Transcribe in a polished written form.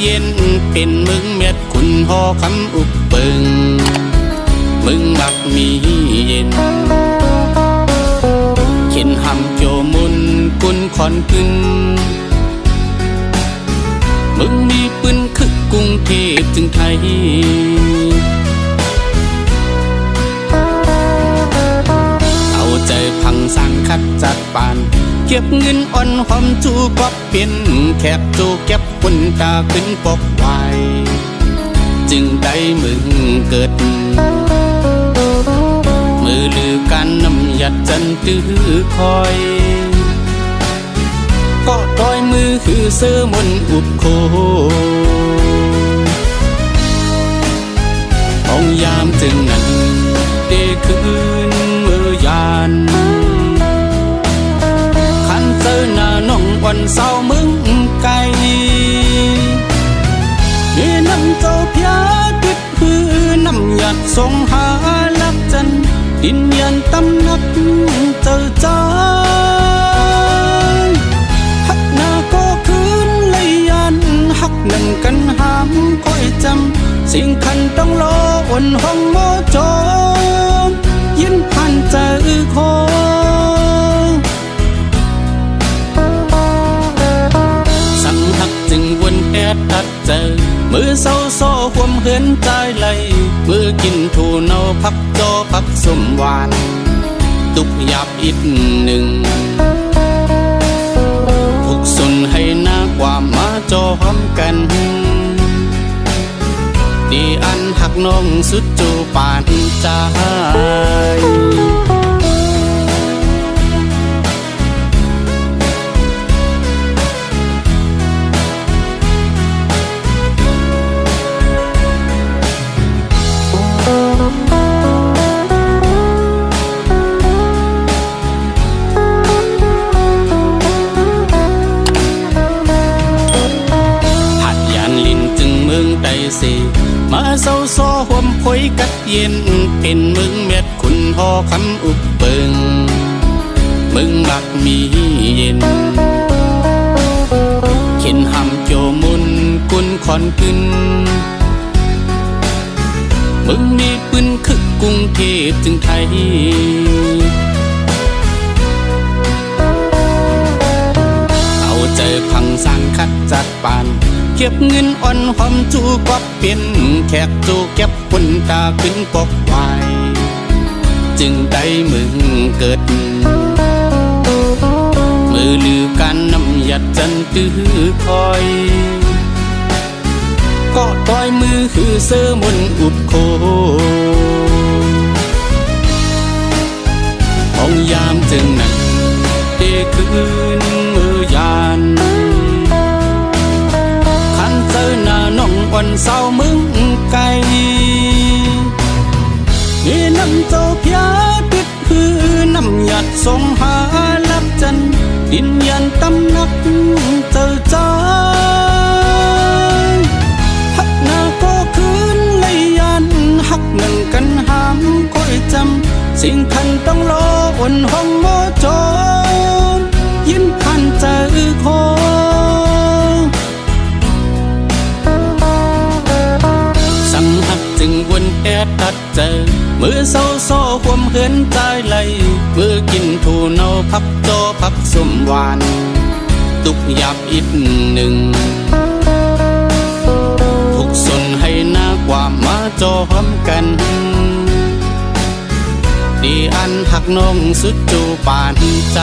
เย็นเป็นมึงเม็ดคุณหอคำอุบเปิงมึงมักมีเย็นเข็นหำโจมุนกุนคอนกึนมึงมีปืนคึกกรุงเทพจึงไทยเอาใจพังสร้างคัดจัดปานเก็บเงินอ่อนหอมจูก็เป็นแคบจูเก็บคนตาขึ้นปกไว้จึงได้มึงเกิดมือลือกันน้ำยัดจันตื้อคอยก็ต้อยมือคือเสื้อมนอุบโคห้องยามจึงนั้นเดคืนมือยานขันเจอหน้าน้องวันเศร้ามึงไกลมีน้ำเจ้าพยาติดคือน้ำหยัดส่งหาลักจันดินยันตำนักเจอจานหักหน้าก็คืนเลยยันหักหนึ่งกันหามคอยจำสิ่งคันต้องรอวันห้องโมจมยินพันเจอโคสั่งหักจึงวนแอดตัดเจอมือเศร้าโซ่ความเหินใจไหลมือกินถูเนาพักโจพักสมหวานตุกหยาบอีกหนึ่งทุกส่วนให้หน้ากว่ามาโจหอมกันดีอันหักน้องสุดจูปานใจมาเศร้าซ้อห่วมพอยกัดเย็นเป็นมึงเม็ดคุณหอคำอุบเปิงมึงมักมีเย็นเข็นหำโจมุนกุนคอนกึนมึงมีปืนคึกกรุงเทพจึงไทยเอาใจพังสร้างคัดจัดปานเก็บเงินอ่อนหอมจูก็เป็นแขกจูเก็บคนตาขึ้นปกไว้จึงได้มึงเกิดมือลือกันน้ำยัดจันตื้อคอยก็ต้อยมือคือเสื้อมนอุดโคห้องยามจึงนั้นเดคืนมือยานวันเศร้ามึงไกลมีน้ำเจ้าพยาติดคือน้ำหยัดส่งหาลักจันดินยันตำนักเจอจานหักหน้าก็คืนเลยยันหักหนึ่งกันหามคอยจำสิ่งคันต้องรอวันห้องโมจมยินพันเจอโคจึงวนแอดตัดเจอมือเศร้าโซ่ความเหินใจไหลมือกินถูเนาพักโจพักสมหวานตุกหยาบอีกหนึ่งทุกส่วนให้หน้ากว่ามาโจหอมกันดีอันหักน้องสุดจูปานใจ